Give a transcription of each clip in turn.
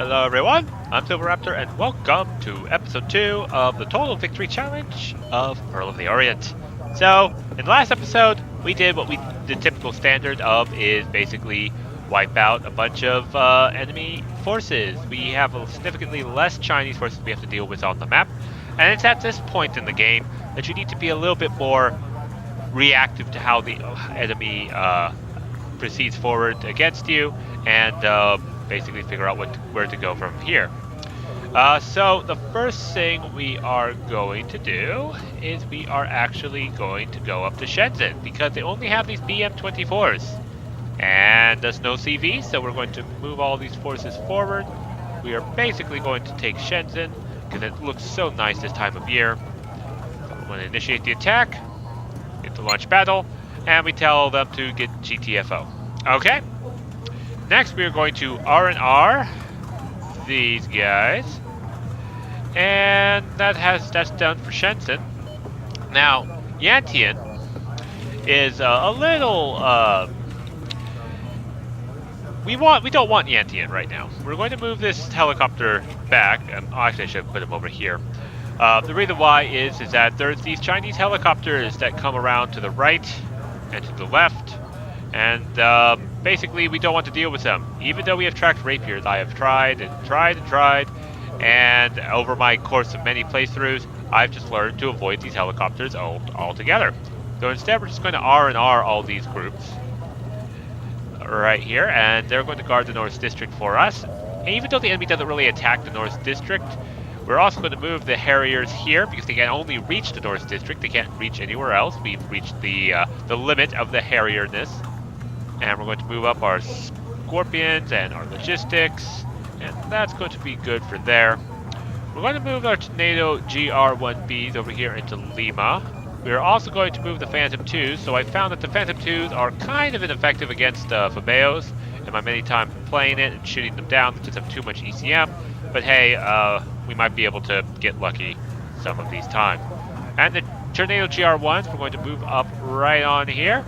Hello everyone, I'm Silverraptor and welcome to episode 2 of the Total Victory Challenge of Pearl of the Orient. So, in the last episode, we did what the typical standard of is basically wipe out a bunch of enemy forces. We have significantly less Chinese forces we have to deal with on the map, and it's at this point in the game that you need to be a little bit more reactive to how the enemy proceeds forward against you, and basically figure out where to go from here. So the first thing we are going to do is we are actually going to go up to Shenzhen because they only have these BM-24s and there's no CV, so we're going to move all these forces forward. We are basically going to take Shenzhen because it looks so nice this time of year. So we're going to initiate the attack, get to launch battle, and we tell them to get GTFO. Okay. Next, we are going to R&R these guys, and that's done for Shenzhen. Now, Yantian is a little. We don't want Yantian right now. We're going to move this helicopter back. Actually, I should put him over here. The reason why is that there's these Chinese helicopters that come around to the right and to the left. And basically, we don't want to deal with them. Even though we have tracked rapiers, I have tried and tried and tried. And over my course of many playthroughs, I've just learned to avoid these helicopters altogether. So instead, we're just going to R&R all these groups right here. And they're going to guard the North District for us. And even though the enemy doesn't really attack the North District, we're also going to move the Harriers here because they can only reach the North District. They can't reach anywhere else. We've reached the limit of the Harrierness. And we're going to move up our Scorpions and our logistics, and that's going to be good for there. We're going to move our Tornado GR-1Bs over here into Lima. We are also going to move the Phantom 2s, so I found that the Phantom 2s are kind of ineffective against Fabeos, and my many times playing it and shooting them down, they just have too much ECM. But hey, we might be able to get lucky some of these times. And the Tornado GR-1s, we're going to move up right on here.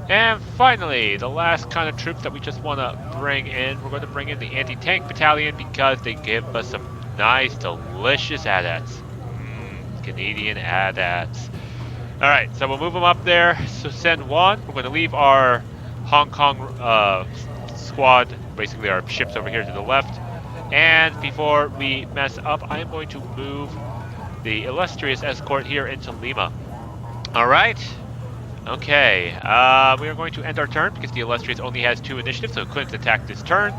And finally, the last kind of troops that we just want to bring in, we're going to bring in the anti-tank battalion because they give us some nice, delicious AT-ATs. Canadian AT-ATs. Alright, so we'll move them up there. So send one. We're going to leave our Hong Kong squad, basically our ships over here to the left. And before we mess up, I am going to move the illustrious escort here into Lima. Alright. Okay, we are going to end our turn because the Illustrious only has 2 initiatives, so it couldn't attack this turn.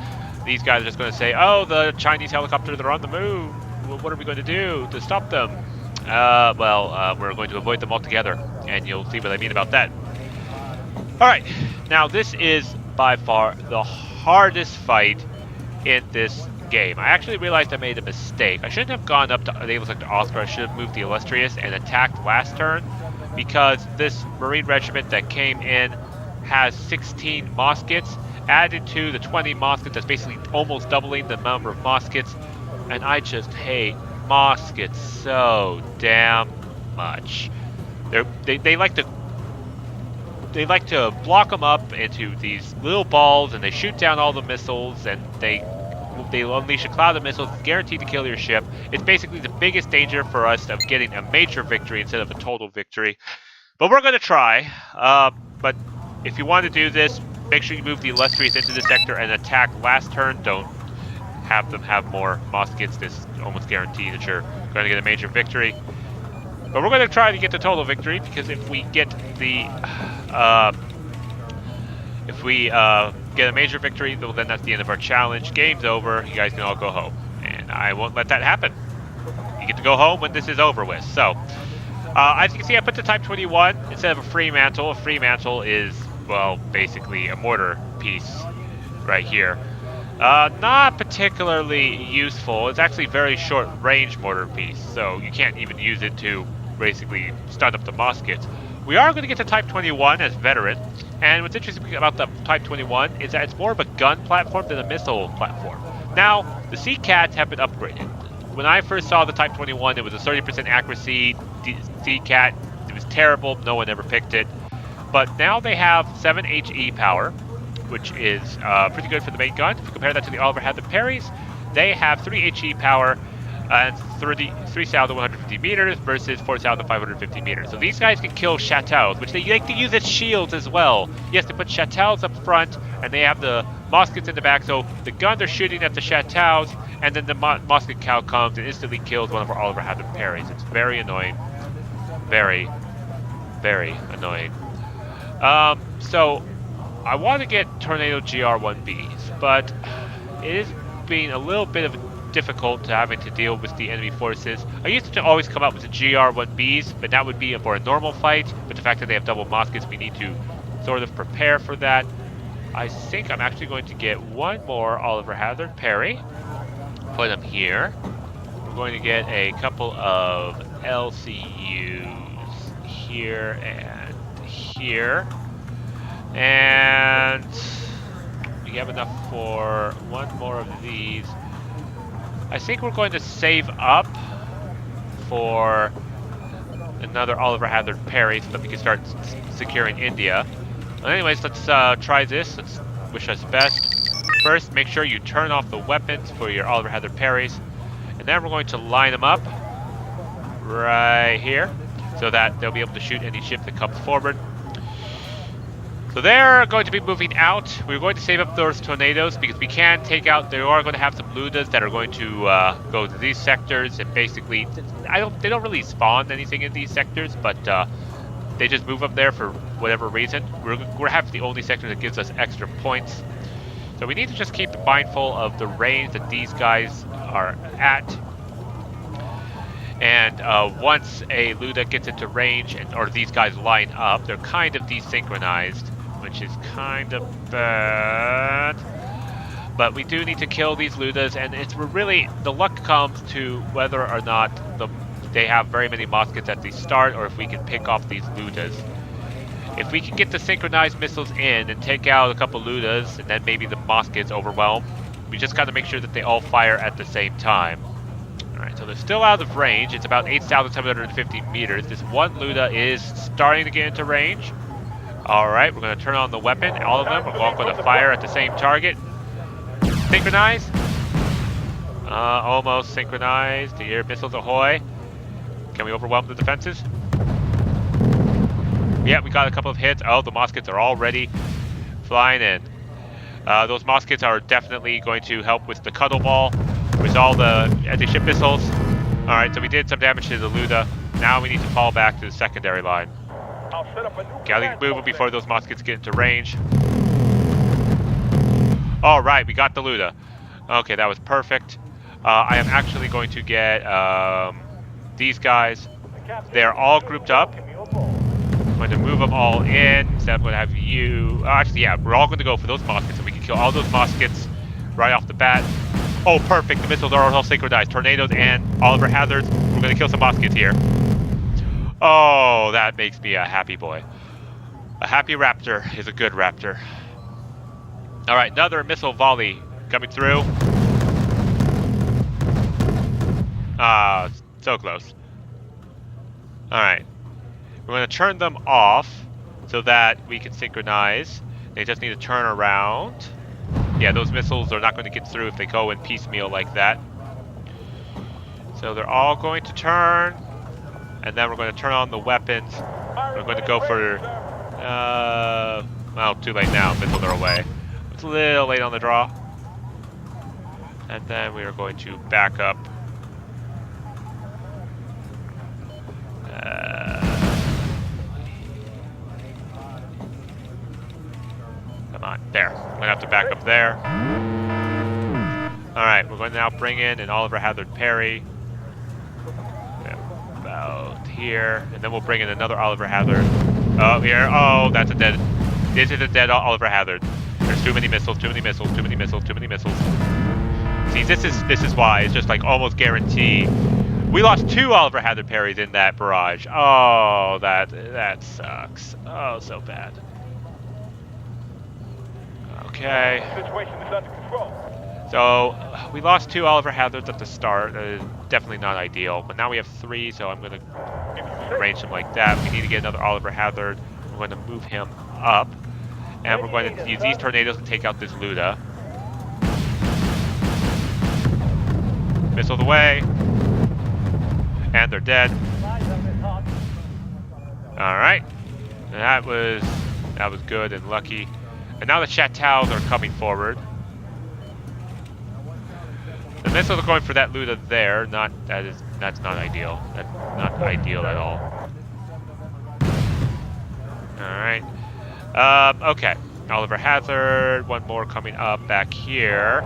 These guys are just going to say, oh, the Chinese helicopters are on the move. Well, what are we going to do to stop them? We're going to avoid them altogether, and you'll see what I mean about that. Alright, now this is by far the hardest fight in this game. I actually realized I made a mistake. I shouldn't have gone up to Naval Sector Oscar. I should have moved the Illustrious and attacked last turn, because this Marine regiment that came in has 16 Moskits, added to the 20 Moskits, that's basically almost doubling the number of Moskits, and I just hate Moskits so damn much. They like to block them up into these little balls, and they shoot down all the missiles, and they unleash a cloud of missiles guaranteed to kill your ship. It's basically the biggest danger for us of getting a major victory instead of a total victory. But we're going to try. But if you want to do this, make sure you move the Illustrious into the sector and attack last turn. Don't have them have more Moskits. This is almost guaranteed that you're going to get a major victory. But we're going to try to get the total victory, because if we get the get a major victory, well, then that's the end of our challenge. Game's over. You guys can all go home. And I won't let that happen. You get to go home when this is over with. So, as you can see, I put the Type 21 instead of a Fremantle. A Fremantle is, well, basically a mortar piece right here. Not particularly useful. It's actually a very short-range mortar piece, so you can't even use it to basically stun up the Moskits. We are going to get to Type 21 as veteran, and what's interesting about the Type 21 is that it's more of a gun platform than a missile platform. Now, the Sea Cats have been upgraded. When I first saw the Type 21, it was a 30% accuracy Sea Cat. It was terrible. No one ever picked it. But now they have 7 HE power, which is pretty good for the main gun. If you compare that to the Oliver Hazard parries, they have 3 HE power and 3,150 meters versus 4,550 meters. So these guys can kill chateaus, which they like to use as shields as well. Yes, they put chateaus up front, and they have the Moskits in the back, so the guns are shooting at the chateaus, and then the Mosquit cow comes and instantly kills one of our Oliver Hazard parries. It's very annoying. Very, very annoying. So I want to get Tornado GR1Bs, but it is being a little bit of difficult to having to deal with the enemy forces. I used to always come up with the GR1Bs, but that would be for a normal fight. But the fact that they have double Moskits, we need to sort of prepare for that. I think I'm actually going to get one more Oliver Hazard parry. Put them here. We're going to get a couple of LCUs here and here. And we have enough for one more of these. I think we're going to save up for another Oliver Hazard parry so that we can start securing India. But anyways, let's try this. Let's wish us best. First, make sure you turn off the weapons for your Oliver Hazard parries. And then we're going to line them up right here so that they'll be able to shoot any ship that comes forward. So they're going to be moving out. We're going to save up those tornadoes because we can take out. They are going to have some Ludas that are going to go to these sectors, and basically, they don't really spawn anything in these sectors, but they just move up there for whatever reason. We're have the only sector that gives us extra points, so we need to just keep mindful of the range that these guys are at. And once a Luda gets into range, or these guys line up, they're kind of desynchronized, which is kind of bad. But we do need to kill these Ludas, and it's really, the luck comes to whether or not they have very many Moskits at the start, or if we can pick off these Ludas. If we can get the synchronized missiles in and take out a couple Ludas, and then maybe the Moskits overwhelm, we just gotta make sure that they all fire at the same time. Alright, so they're still out of range. It's about 8,750 meters. This one Luda is starting to get into range. Alright, we're going to turn on the weapon. All of them are all going to fire at the same target. Synchronize. Almost synchronized. The air missiles ahoy. Can we overwhelm the defenses? Yeah, we got a couple of hits. Oh, the Moskits are already flying in. Those Moskits are definitely going to help with the cuddle ball, with all the anti-ship missiles. Alright, so we did some damage to the Luda. Now we need to fall back to the secondary line. Gotta move before those Moskits get into range. Alright, we got the Luda. Okay, that was perfect. I am actually going to get these guys. They're all grouped up. I'm going to move them all in. Instead, I'm going to have you... actually, yeah, we're all going to go for those Moskits, and we can kill all those Moskits right off the bat. Oh, perfect. The missiles are all synchronized. Tornadoes and Oliver Hazards. We're going to kill some Moskits here. Oh, that makes me a happy boy. A happy raptor is a good raptor. All right, another missile volley coming through. Ah, so close. All right. We're going to turn them off so that we can synchronize. They just need to turn around. Yeah, those missiles are not going to get through if they go in piecemeal like that. So they're all going to turn. And then we're going to turn on the weapons. We're going to go for... well, too late now. Missiles are away. It's a little late on the draw. And then we are going to back up. Come on. There. We're going to have to back up there. Alright, we're going to now bring in an Oliver Hazard parry. About here. And then we'll bring in another Oliver Hazard. Oh, here. Oh, that's a dead... This is a dead Oliver Hazard. There's too many missiles, too many missiles, too many missiles, too many missiles. See, this is why. It's just like almost guaranteed. We lost 2 Oliver Hazard parries in that barrage. Oh, that sucks. Oh, so bad. Okay. Situation is under control. So, we lost 2 Oliver Hazards at the start. Definitely not ideal. But now we have 3, so I'm going to arrange them like that. We need to get another Oliver Hazard. I'm going to move him up. And we're going to use these tornadoes to take out this Luda. Missiles away. And they're dead. Alright. That was good and lucky. And now the Chateaus are coming forward. The missiles are going for that Luda there. That's not ideal. That's not ideal at all. Alright. Okay. Oliver Hazard, one more coming up back here.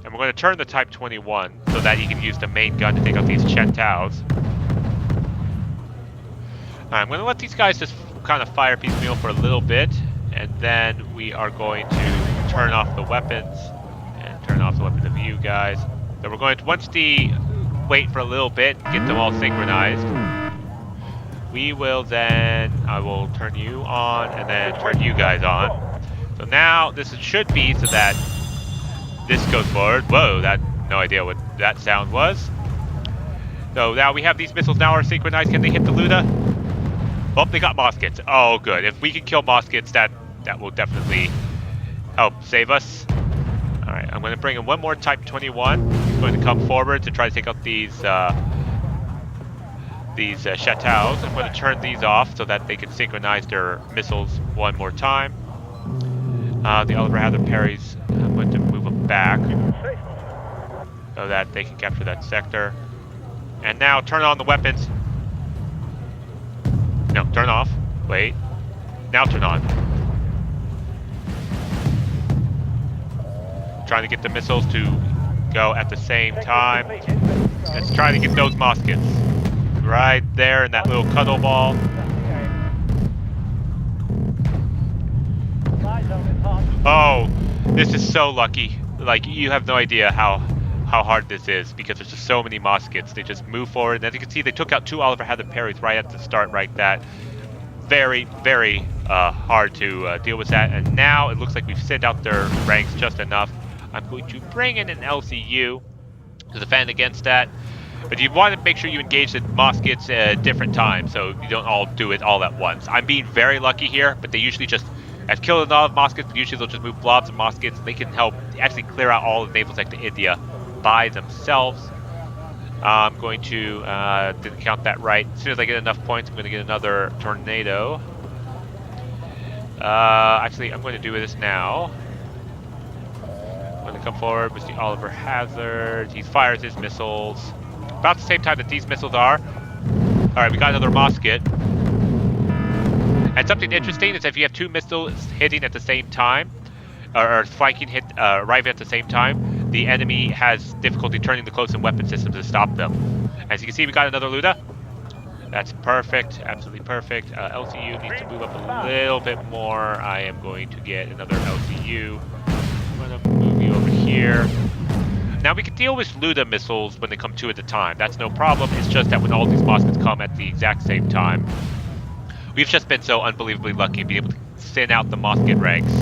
And we're going to turn the Type 21 so that he can use the main gun to take out these Chateaus. Alright, I'm going to let these guys just kind of fire piecemeal for a little bit, and then we are going to turn off the weapons, and turn off the weapons of you guys. So we're going to, wait for a little bit, get them all synchronized. We will then, I will turn you on, and then turn you guys on. So now, this should be so that this goes forward. Whoa, no idea what that sound was. So now we have these missiles now are synchronized. Can they hit the Luda? Oh, they got Moskits. Oh, good. If we can kill Moskits, that will definitely help save us. All right, I'm going to bring in one more Type 21. He's going to come forward to try to take out these Chateaus. I'm going to turn these off so that they can synchronize their missiles one more time. The Oliver Hazard parries. I'm going to move them back so that they can capture that sector. And now turn on the weapons. No, turn off. Wait. Now turn on. Trying to get the missiles to go at the same time. Let's try to get those Moskits. Right there in that little cuddle ball. Oh, this is so lucky. Like, you have no idea how hard this is because there's just so many Moskits. They just move forward. And as you can see, they took out two Oliver Hazard parries right at the start, right? That very, very hard to deal with that. And now it looks like we've sent out their ranks just enough. I'm going to bring in an LCU to defend against that. But you want to make sure you engage the Moskits at different times, so you don't all do it all at once. I'm being very lucky here, but they usually just, I've killed a lot of Moskits, but usually they'll just move blobs of Moskits. They can help actually clear out all of naval sector India by themselves. I'm going to, didn't count that right. As soon as I get enough points, I'm going to get another tornado. Actually, I'm going to do this now. I'm going to come forward with the Oliver Hazard. He fires his missiles about the same time that these missiles are. Alright, we got another Moskit. And something interesting is if you have two missiles hitting at the same time, or flanking hit arriving at the same time, the enemy has difficulty turning the close-in weapon system to stop them. As you can see, we got another Luda. That's perfect, absolutely perfect. LCU needs to move up a little bit more. I am going to get another LCU. I'm going to move you over here. Now we can deal with Luda missiles when they come two at a time. That's no problem. It's just that when all these Moskits come at the exact same time, we've just been so unbelievably lucky to be able to send out the Moskit ranks.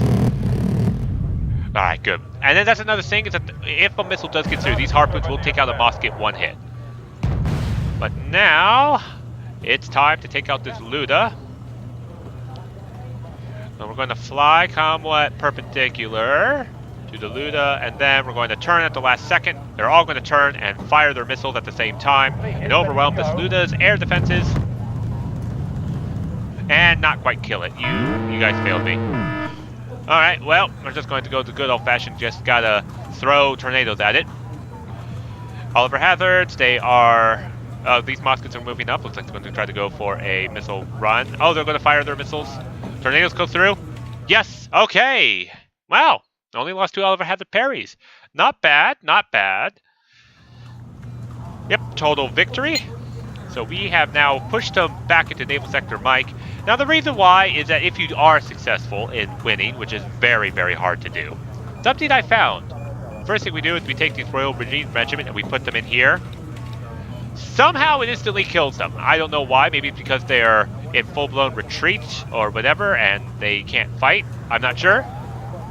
Alright, good. And then that's another thing, is that if a missile does get through, these harpoons will take out a Moskit one hit. But now, it's time to take out this Luda. And we're going to fly somewhat perpendicular to the Luda, and then we're going to turn at the last second. They're all going to turn and fire their missiles at the same time and overwhelm this Luda's air defenses. And not quite kill it. You guys failed me. Alright, well, we're just going to go the good old-fashioned, just gotta throw tornadoes at it. Oliver Hazards, they are... these Moskits are moving up. Looks like they're going to try to go for a missile run. Oh, they're going to fire their missiles. Tornadoes go through. Yes, okay. Wow. Only lost two Oliver Hazard parries. Not bad, not bad. Yep, total victory. So we have now pushed them back into Naval Sector Mike. Now the reason why is that if you are successful in winning, which is very, very hard to do, something I found. First thing we do is we take these Royal Marine Regiment and we put them in here. Somehow it instantly kills them. I don't know why. Maybe it's because they're in full-blown retreat or whatever and they can't fight. I'm not sure.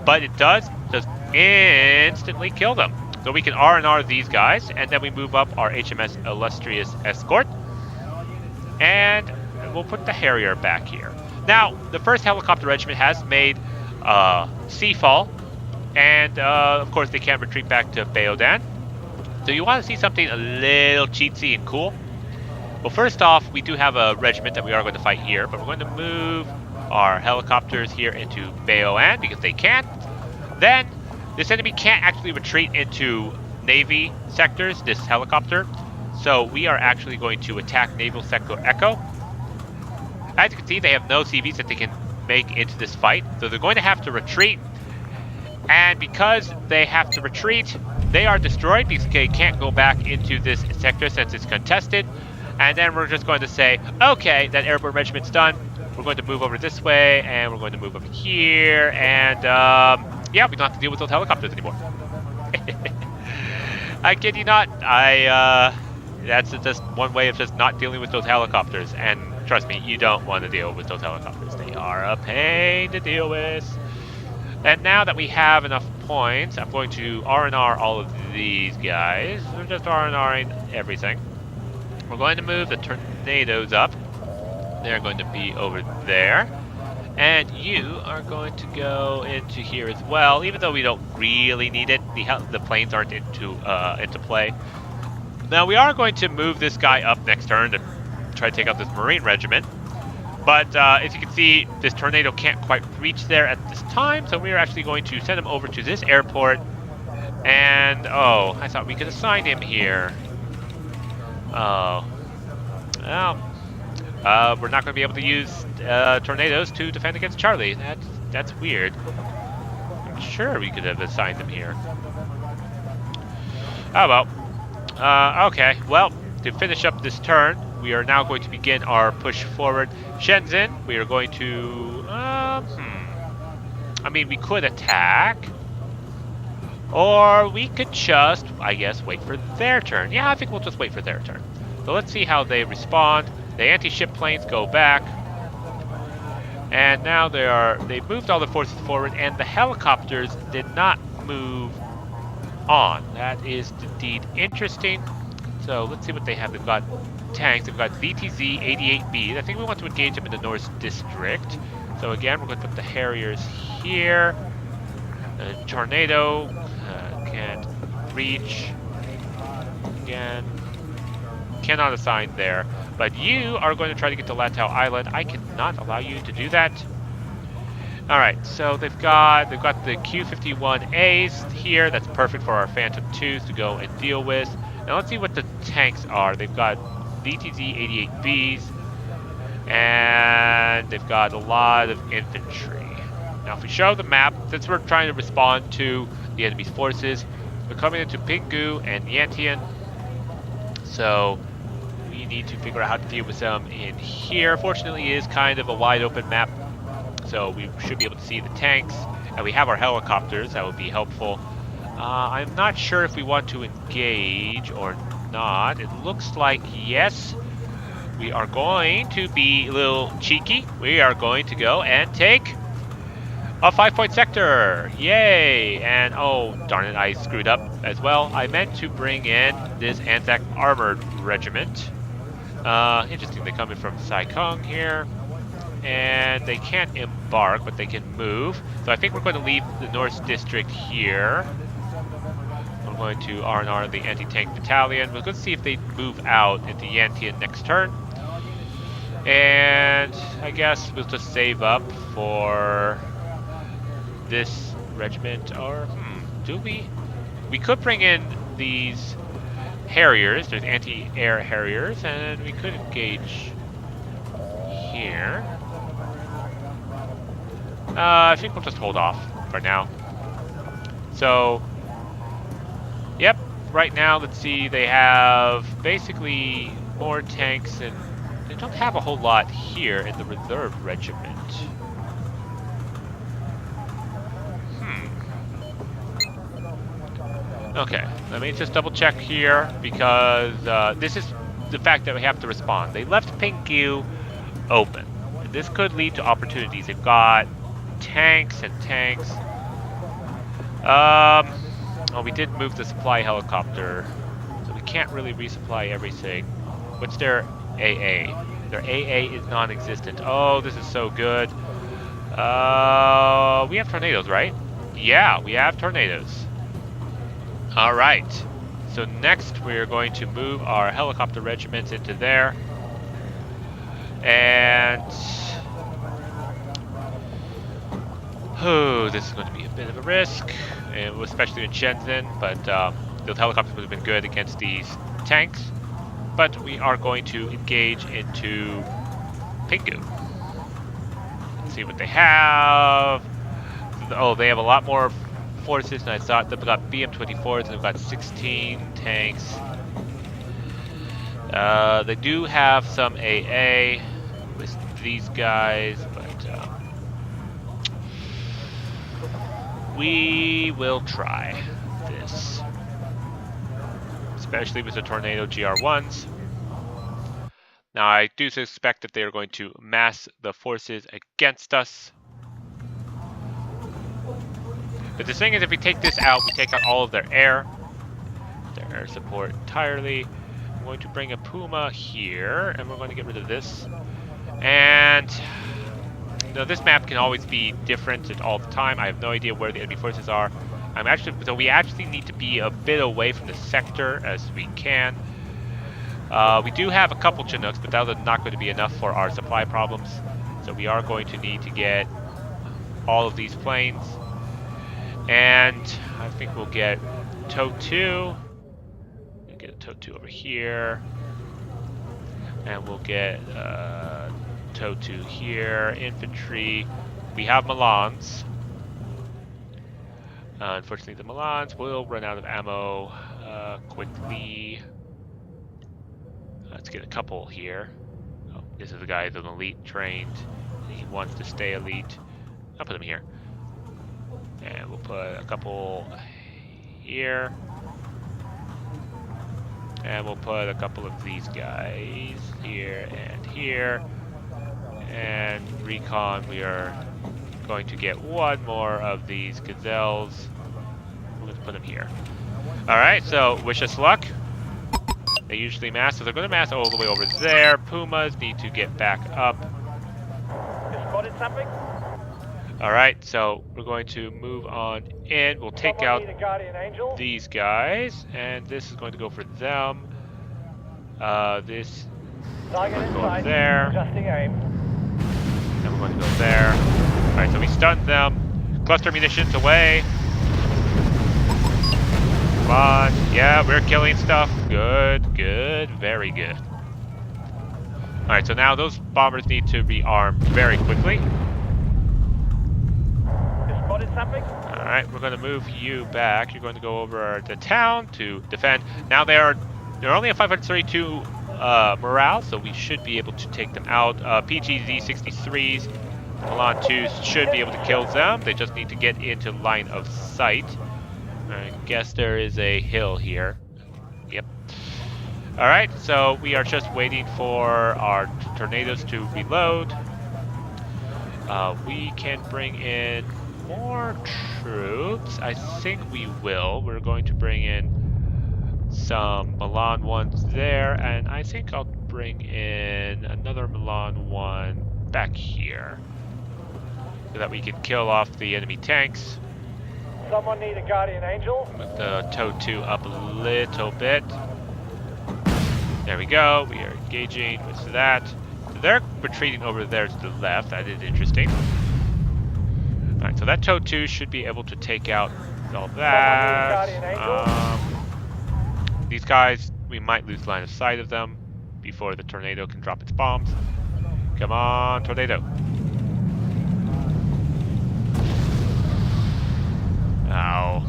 But it does just instantly kill them. So we can R&R these guys, and then we move up our HMS Illustrious Escort. And we'll put the Harrier back here. Now, the first helicopter regiment has made Seafall, and of course they can't retreat back to Bayodan. So you want to see something a little cheatsy and cool? Well, first off, we do have a regiment that we are going to fight here, but we're going to move our helicopters here into Bayoan because they can't. Then, this enemy can't actually retreat into Navy sectors, this helicopter. So we are actually going to attack Naval Sector Echo. As you can see, they have no CVs that they can make into this fight, so they're going to have to retreat. And because they have to retreat, they are destroyed because they can't go back into this sector since it's contested. And then we're just going to say, okay, that airborne regiment's done. We're going to move over this way, and we're going to move over here, and yeah, we don't have to deal with those helicopters anymore. I kid you not. That's just one way of just not dealing with those helicopters. And trust me, you don't want to deal with those helicopters. They are a pain to deal with. And now that we have enough points, I'm going to R&R all of these guys. We're just R&Ring everything. We're going to move the tornadoes up. They're going to be over there. And you are going to go into here as well, even though we don't really need it. The planes aren't into play. Now we are going to move this guy up next turn to try to take out this Marine regiment. But as you can see, this tornado can't quite reach there at this time, so we are actually going to send him over to this airport. And, oh, I thought we could assign him here. Oh. Well, we're not going to be able to use tornadoes to defend against Charlie. That's weird. I'm sure we could have assigned them here. Oh, well. Okay, well, to finish up this turn, we are now going to begin our push forward. Shenzhen, we are going to... I mean, we could attack. Or we could just, I guess, wait for their turn. Yeah, I think we'll just wait for their turn. So let's see how they respond. The anti-ship planes go back. And now they've moved all the forces forward, and the helicopters did not move on. That is indeed interesting. So let's see what they have. They've got tanks. They've got VTZ 88B. I think we want to engage them in the North District. So again, we're going to put the Harriers here. Tornado can't reach. Again, cannot assign there. But you are going to try to get to Latau Island. I cannot allow you to do that. All right, so they've got the Q-51As here. That's perfect for our Phantom 2s to go and deal with. Now let's see what the tanks are. They've got VTZ 88Bs, and they've got a lot of infantry. Now if we show the map, since we're trying to respond to the enemy's forces, we're coming into Pinggu and Yantian. So we need to figure out how to deal with them in here. Fortunately, it is kind of a wide open map, so we should be able to see the tanks. And we have our helicopters, that would be helpful. I'm not sure if we want to engage or not. It looks like yes. We are going to be a little cheeky. We are going to go and take a 5-point sector. Yay! And oh, darn it, I screwed up as well. I meant to bring in this Anzac Armored Regiment. Interesting, they come in from Saikong here. And they can't embark, but they can move. So I think we're going to leave the North District here. I'm going to R&R the anti-tank battalion. We're going to see if they move out into Yantian next turn. And I guess we'll just save up for this regiment. Or, do we? We could bring in these Harriers. There's anti-air Harriers. And we could engage here. I think we'll just hold off for now. So, yep, right now, let's see, they have basically more tanks, and they don't have a whole lot here in the reserve regiment. Okay, let me just double check here, because this is the fact that we have to respond. They left Pinggu open. And this could lead to opportunities. They've got tanks and tanks. Well, we did move the supply helicopter, so we can't really resupply everything. What's their AA? Their AA is non-existent. Oh, this is so good. We have tornadoes, right? Yeah, we have tornadoes. All right. So next we're going to move our helicopter regiments into there. And oh, this is going to be a bit of a risk, and especially in Shenzhen, but those helicopters would have been good against these tanks. But we are going to engage into Pingu. Let's see what they have. Oh, they have a lot more forces than I thought. They've got BM-24s and they've got 16 tanks. They do have some AA with these guys, but we will try this. Especially with the Tornado GR1s. Now, I do suspect that they are going to mass the forces against us. But the thing is, if we take this out, we take out all of their air support entirely. I'm going to bring a Puma here, and we're going to get rid of this. And this map can always be different at all the time. I have no idea where the enemy forces are. So we actually need to be a bit away from the sector as we can. We do have a couple Chinooks, but that is not going to be enough for our supply problems. So we are going to need to get all of these planes. And I think we'll get TOW 2. We'll get a TOW 2 over here. And we'll get TOW 2 here. Infantry. We have Milans. Unfortunately, the Milans will run out of ammo quickly. Let's get a couple here. Oh, this is the guy that's an elite trained. He wants to stay elite. I'll put him here. And we'll put a couple here. And we'll put a couple of these guys here and here. And recon, we are going to get one more of these gazelles. We're going to put them here. Alright, so wish us luck. They usually mass, so they're going to mass all the way over there. Pumas need to get back up. You spotted something? Alright, so we're going to move on in. We'll take out these guys, and this is going to go for them. This is going to go up there. And we're going to go there. Alright, so we stunned them. Cluster munitions away. Come on. Yeah, we're killing stuff. Good, good, very good. Alright, so now those bombers need to be armed very quickly. Alright, we're going to move you back. You're going to go over to town to defend. Now they're only at 532 morale, so we should be able to take them out. PGZ-63s, Milan 2s should be able to kill them. They just need to get into line of sight. I guess there is a hill here. Yep. Alright, so we are just waiting for our tornadoes to reload. We can bring in more troops. I think we will. We're going to bring in some Milan 1s there, and I think I'll bring in another Milan 1 back here so that we can kill off the enemy tanks. Someone need a Guardian Angel? Move the TOW 2 up a little bit. There we go. We are engaging with that. So they're retreating over there to the left. That is interesting. Alright, so that TOW 2 should be able to take out all that. These guys, we might lose line of sight of them before the tornado can drop its bombs. Come on, tornado. Oh,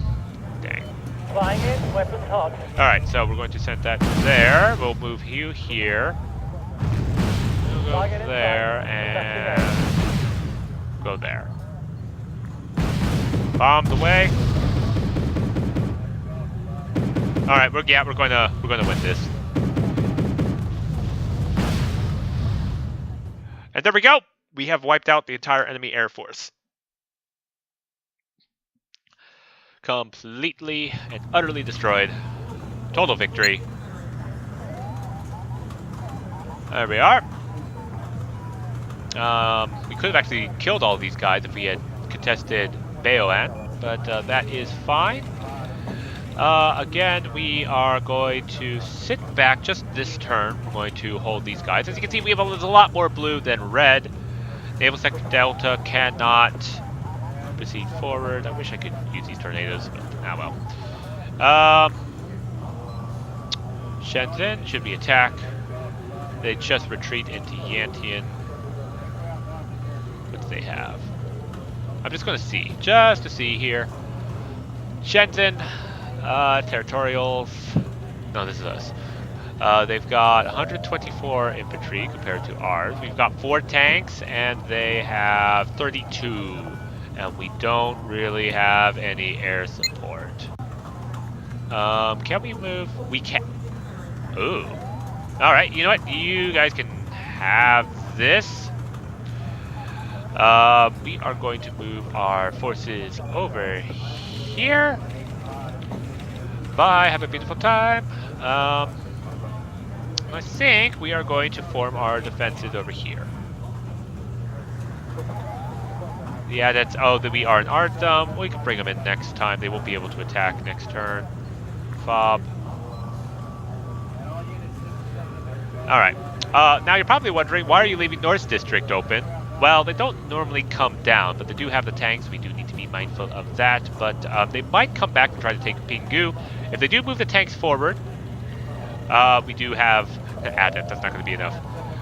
dang. Flying in, weapons hot. Alright, so we're going to send that there. We'll move you here. We'll go there and go there. Bombs away. All right, we're going to win this. And there we go. We have wiped out the entire enemy air force. Completely and utterly destroyed. Total victory. There we are. We could have actually killed all these guys if we had contested Baoan, but that is fine. Again, we are going to sit back just this turn. We're going to hold these guys. As you can see, there's a lot more blue than red. Naval Sector Delta cannot proceed forward. I wish I could use these tornadoes, but well. Shenzhen, should we attack? They just retreat into Yantian. What do they have? I'm just going to see, just to see here. Shenzhen, Territorials. No, this is us. They've got 124 infantry compared to ours. We've got 4 tanks, and they have 32. And we don't really have any air support. Can we move? We can. Ooh. Alright, you know what? You guys can have this. We are going to move our forces over here. Bye, have a beautiful time. I think we are going to form our defenses over here. Yeah, that's... Oh, we are in Artem. We can bring them in next time. They won't be able to attack next turn. Fob. Alright. Now you're probably wondering, why are you leaving North District open? Well, they don't normally come down, but they do have the tanks. We do need to be mindful of that. But they might come back and try to take Pingu. If they do move the tanks forward, we do have... That's not going to be enough.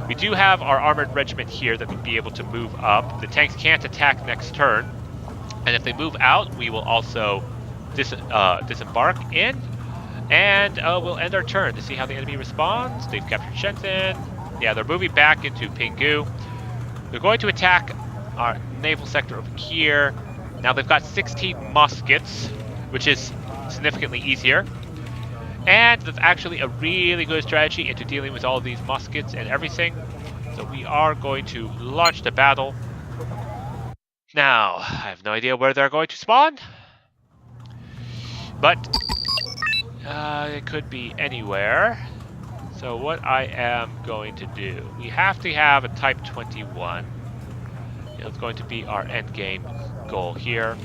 We do have our armored regiment here that would be able to move up. The tanks can't attack next turn. And if they move out, we will also disembark in. And we'll end our turn to see how the enemy responds. They've captured Shenzhen. Yeah, they're moving back into Pingu. They're going to attack our naval sector over here. Now they've got 16 Moskits, which is significantly easier. And that's actually a really good strategy into dealing with all of these Moskits and everything. So we are going to launch the battle. Now, I have no idea where they're going to spawn. But it could be anywhere. So what I am going to do, we have to have a Type 21. It's going to be our end game goal here.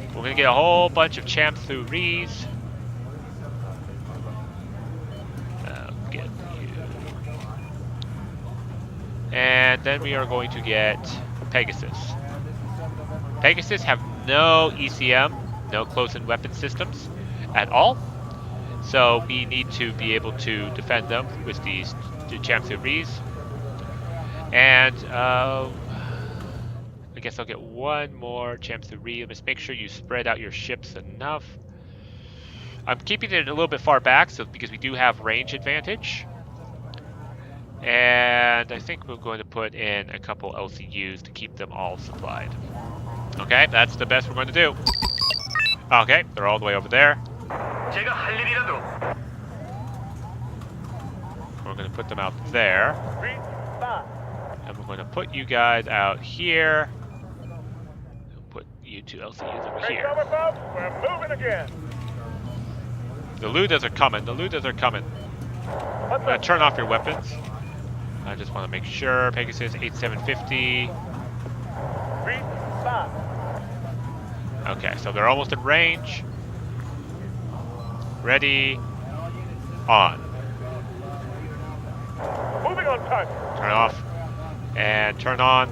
We're going to get a whole bunch of Chamthuris. Get you. And then we are going to get Pegasus. Pegasus have no ECM, no close-in weapon systems at all. So we need to be able to defend them with these Chamthuris. And I guess I'll get one more Chamthuri. Let's make sure you spread out your ships enough. I'm keeping it a little bit far back so because we do have range advantage. And I think we're going to put in a couple LCUs to keep them all supplied. Okay, that's the best we're going to do. Okay, they're all the way over there. We're going to put them out there. And we're going to put you guys out here. Put you 2 LCUs over here. We're moving again. The Ludas are coming. The Ludas are coming. I'm going to turn off your weapons. I just want to make sure. Pegasus 8750. Okay, so they're almost in range. Ready. On. Moving on time. Turn off. And turn on.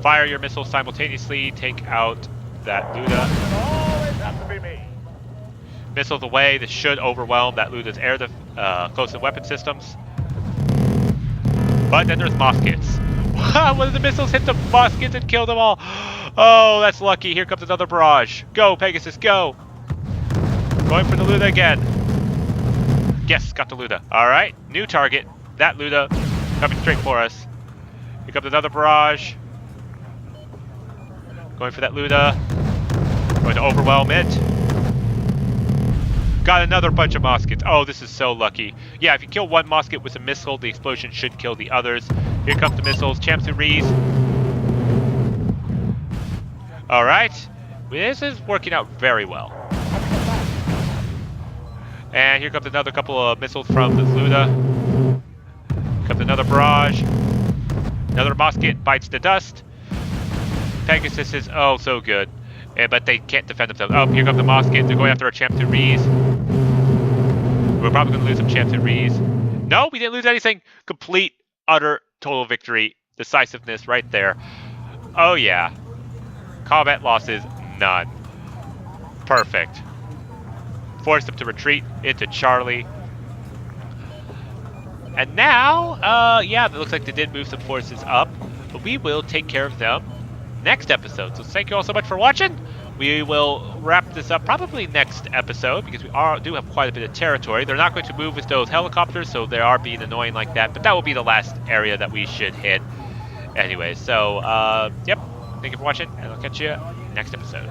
Fire your missiles simultaneously. Take out that Luda. Always have to be me. Missiles away. This should overwhelm that Luda's air close-in weapon systems. But then there's Moskits. One of the missiles hit the Moskits and killed them all. Oh, that's lucky. Here comes another barrage. Go, Pegasus, go. Going for the Luda again. Yes, got the Luda. All right, new target. That Luda coming straight for us. Here comes another barrage. Going for that Luda. Going to overwhelm it. Got another bunch of Moskits. Oh, this is so lucky. Yeah, if you kill one Mosket with a missile, the explosion should kill the others. Here comes the missiles. Chamthuris. Alright. This is working out very well. And here comes another couple of missiles from the Luda. Here comes another barrage. Another Mosquit bites the dust. Pegasus is oh so good, but they can't defend themselves. Oh, here comes the Mosquit. They're going after our Champ to Rees. We're probably going to lose some Champ to Rees. No, we didn't lose anything. Complete, utter, total victory. Decisiveness right there. Oh yeah. Combat losses, none. Perfect. Forced them to retreat into Charlie. And now, yeah, it looks like they did move some forces up, but we will take care of them next episode. So thank you all so much for watching. We will wrap this up probably next episode because we do have quite a bit of territory. They're not going to move with those helicopters, so they are being annoying like that, but that will be the last area that we should hit. Anyway, so, yep, thank you for watching, and I'll catch you next episode.